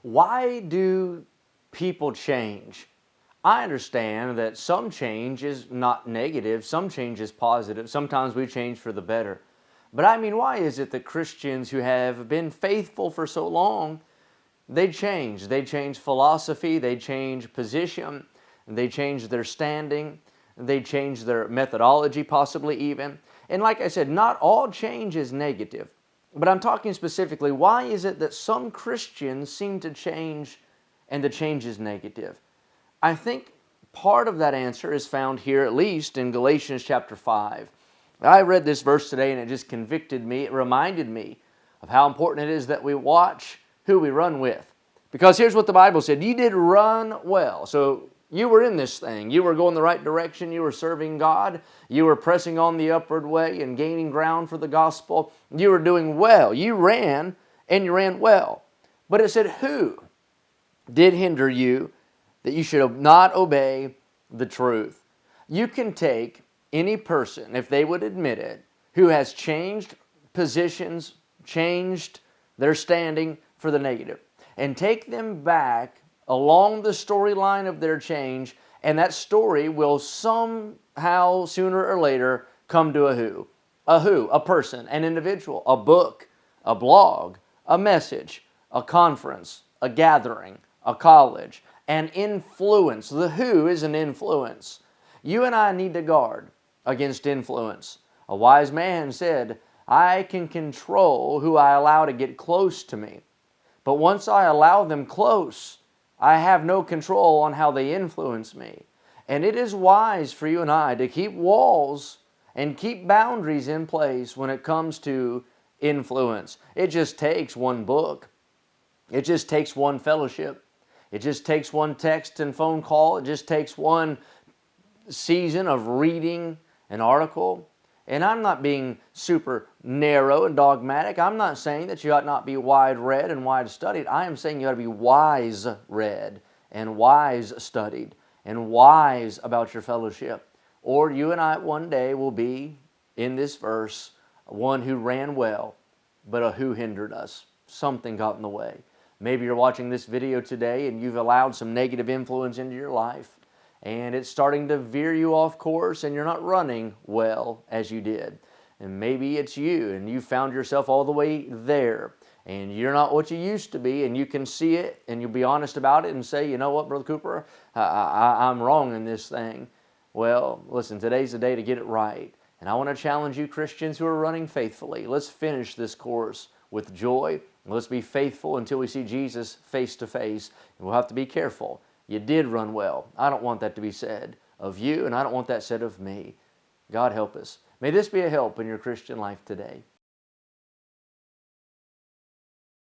Why do people change? I understand that some change is not negative, some change is positive. Sometimes we change for the better. But I mean, why is it that Christians who have been faithful for so long, they change? They change philosophy, they change position, they change their standing, they change their methodology possibly even. And like I said, not all change is negative. But I'm talking specifically, why is it that some Christians seem to change and the change is negative? I think part of that answer is found here, at least in Galatians chapter 5. I read this verse today and it just convicted me. It reminded me of how important it is that we watch who we run with. Because here's what the Bible said, you did run well. So you were in this thing. You were going the right direction. You were serving God. You were pressing on the upward way and gaining ground for the gospel. You were doing well. You ran and you ran well. But it said, who did hinder you that you should not obey the truth? You can take any person, if they would admit it, who has changed positions, changed their standing for the negative, and take them back along the storyline of their change, and that story will somehow, sooner or later, come to a who. A who, a person, an individual, a book, a blog, a message, a conference, a gathering, a college, an influence. The who is an influence. You and I need to guard against influence. A wise man said, I can control who I allow to get close to me. But once I allow them close, I have no control on how they influence me. And it is wise for you and I to keep walls and keep boundaries in place when it comes to influence. It just takes one book. It just takes one fellowship. It just takes one text and phone call. It just takes one season of reading an article. And I'm not being super narrow and dogmatic. I'm not saying that you ought not be wide read and wide studied. I am saying you ought to be wise read and wise studied and wise about your fellowship. Or you and I one day will be, in this verse, one who ran well, but a who hindered us. Something got in the way. Maybe you're watching this video today and you've allowed some negative influence into your life, and it's starting to veer you off course and you're not running well as you did. And maybe it's you and you found yourself all the way there and you're not what you used to be, and you can see it and you'll be honest about it and say, you know what, Brother Cooper, I'm wrong in this thing. Well, listen, today's the day to get it right. And I want to challenge you Christians who are running faithfully. Let's finish this course with joy. Let's be faithful until we see Jesus face to face. And we'll have to be careful. You did run well. I don't want that to be said of you, and I don't want that said of me. God help us. May this be a help in your Christian life today.